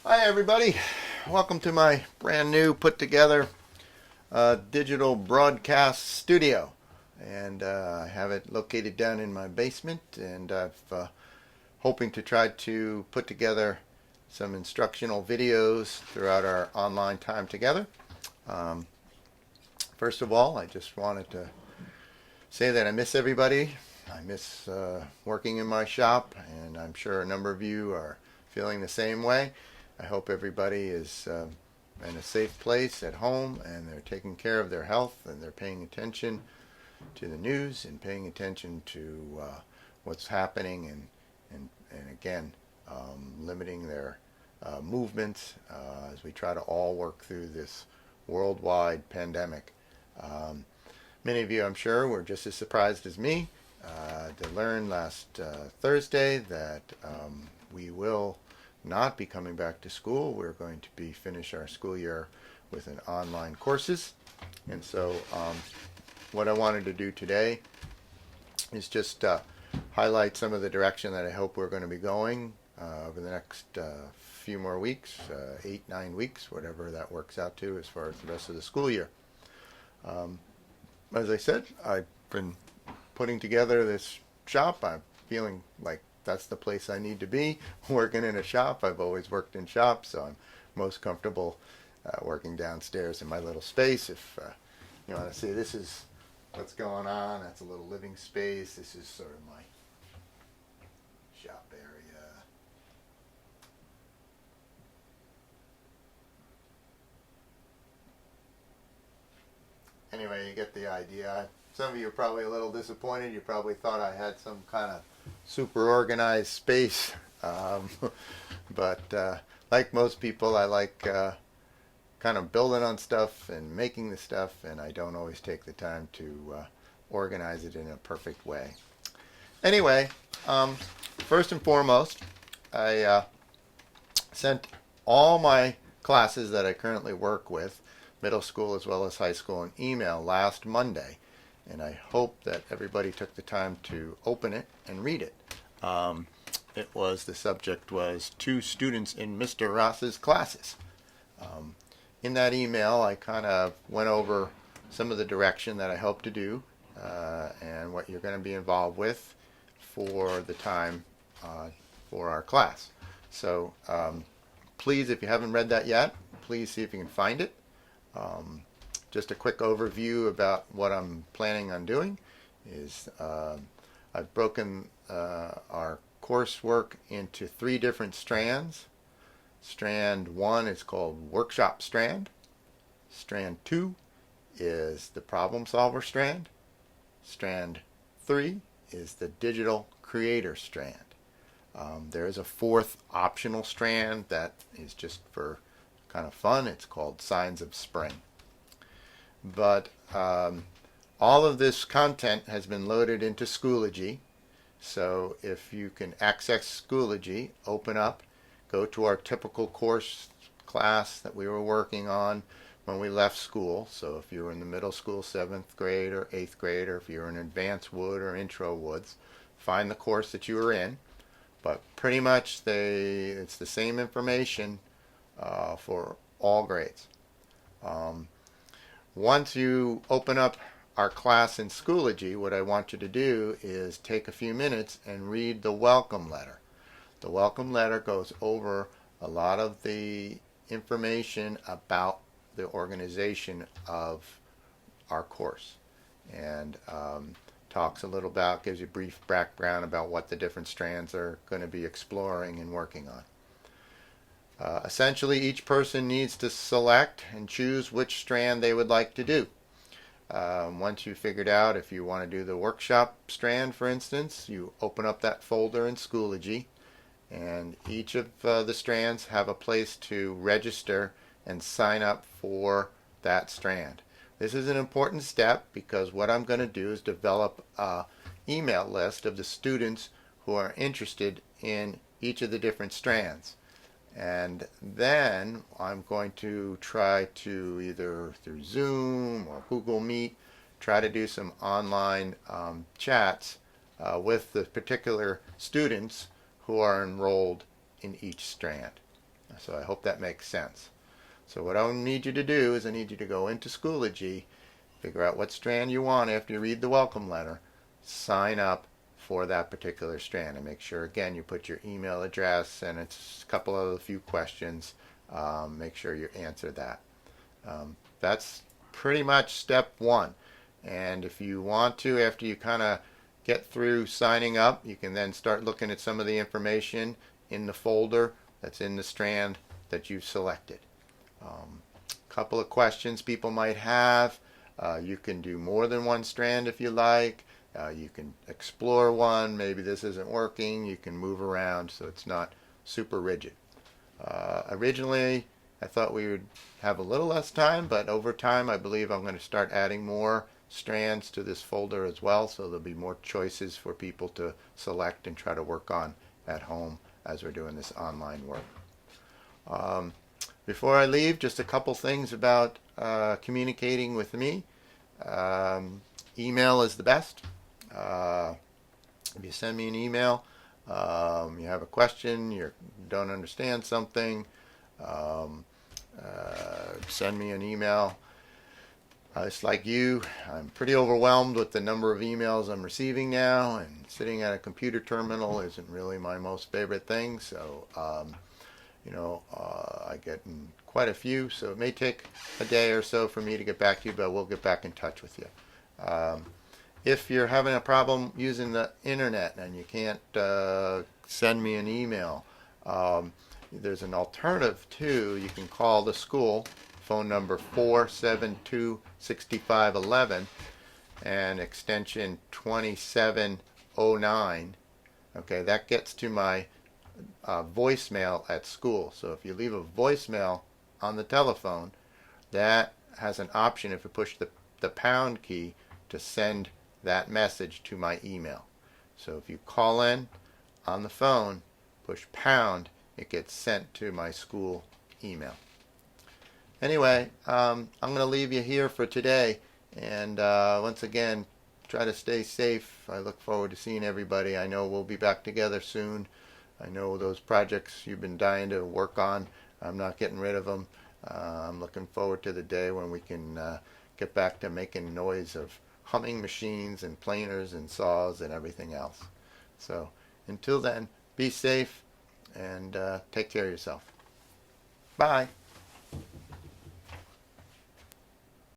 Hi everybody, welcome to my brand new put together digital broadcast studio, and I have it located down in my basement, and I've hoping to try to put together some instructional videos throughout our online time together. Um, First of all, I just wanted to say that I miss everybody. I miss working in my shop, and I'm sure a number of you are feeling the same way. I hope everybody is in a safe place at home, and they're taking care of their health, and they're paying attention to the news and paying attention to what's happening, and again, limiting their movements as we try to all work through this worldwide pandemic. Um, Many of you, I'm sure, were just as surprised as me to learn last Thursday that we will not be coming back to school. We're going to be finish our school year with an online courses. And so what I wanted to do today is just highlight some of the direction that I hope we're going to be going over the next few more weeks, 8, 9 weeks, whatever that works out to as far as the rest of the school year. As I said, I've been putting together this shop. I'm feeling like that's the place I need to be, working in a shop. I've always worked in shops, so I'm most comfortable working downstairs in my little space. If you want to see, this is what's going on. That's a little living space. This is sort of my shop area. Anyway, you get the idea. Some of you are probably a little disappointed. You probably thought I had some kind of super organized space. Um, but like most people, I like kind of building on stuff and making the stuff, and I don't always take the time to organize it in a perfect way. Anyway, first and foremost, I sent all my classes that I currently work with, middle school as well as high school, an email last Monday, and I hope that everybody took the time to open it and read it. The subject was 2 students in Mr. Ross's classes. In that email, I kind of went over some of the direction that I hope to do and what you're going to be involved with for the time for our class. So please, if you haven't read that yet, please see if you can find it. Just a quick overview about what I'm planning on doing is I've broken our coursework into 3 different strands. Strand 1 is called Workshop Strand. Strand 2 is the Problem Solver Strand. Strand 3 is the Digital Creator Strand. There is a 4th optional strand that is just for kind of fun. It's called Signs of Spring. But all of this content has been loaded into Schoology. So if you can access Schoology, open up, go to our typical course class that we were working on when we left school. So if you were in the middle school, 7th grade or 8th grade, or if you were in Advanced Wood or Intro Woods, find the course that you were in. But pretty much it's the same information for all grades. Once you open up our class in Schoology, what I want you to do is take a few minutes and read the welcome letter. The welcome letter goes over a lot of the information about the organization of our course, and talks a little about, gives you a brief background about what the different strands are going to be exploring and working on. Essentially, each person needs to select and choose which strand they would like to do. Once you figured out if you want to do the workshop strand, for instance, you open up that folder in Schoology, and each of the strands have a place to register and sign up for that strand. This is an important step because what I'm going to do is develop an email list of the students who are interested in each of the different strands. And then I'm going to try to, either through Zoom or Google Meet, try to do some online chats with the particular students who are enrolled in each strand. So I hope that makes sense. So what I need you to do is I need you to go into Schoology, figure out what strand you want after you read the welcome letter, sign up for that particular strand, and make sure again you put your email address and it's a couple of a few questions. Make sure you answer that. That's pretty much step one. And if you want to, after you kind of get through signing up, you can then start looking at some of the information in the folder that's in the strand that you've selected. Couple of questions people might have. You can do more than one strand if you like. You can explore one. Maybe this isn't working. You can move around so it's not super rigid. Originally, I thought we would have a little less time, but over time I believe I'm going to start adding more strands to this folder as well, so there'll be more choices for people to select and try to work on at home as we're doing this online work. Before I leave, just a couple things about communicating with me. Email is the best. If you send me an email, you have a question, you don't understand something, send me an email. It's like you, I'm pretty overwhelmed with the number of emails I'm receiving now, and sitting at a computer terminal isn't really my most favorite thing, so I get quite a few, so it may take a day or so for me to get back to you, but we'll get back in touch with you. If you're having a problem using the internet and you can't send me an email, there's an alternative too. You can call the school, phone number 472-6511 and extension 2709. Okay, that gets to my voicemail at school. So if you leave a voicemail on the telephone, that has an option if you push the pound key to send that message to my email. So if you call in on the phone, push pound, it gets sent to my school email. Anyway, I'm going to leave you here for today, and once again, try to stay safe. I look forward to seeing everybody. I know we'll be back together soon. I know those projects you've been dying to work on, I'm not getting rid of them. I'm looking forward to the day when we can get back to making noise of humming machines and planers and saws and everything else. So until then, be safe and take care of yourself. Bye.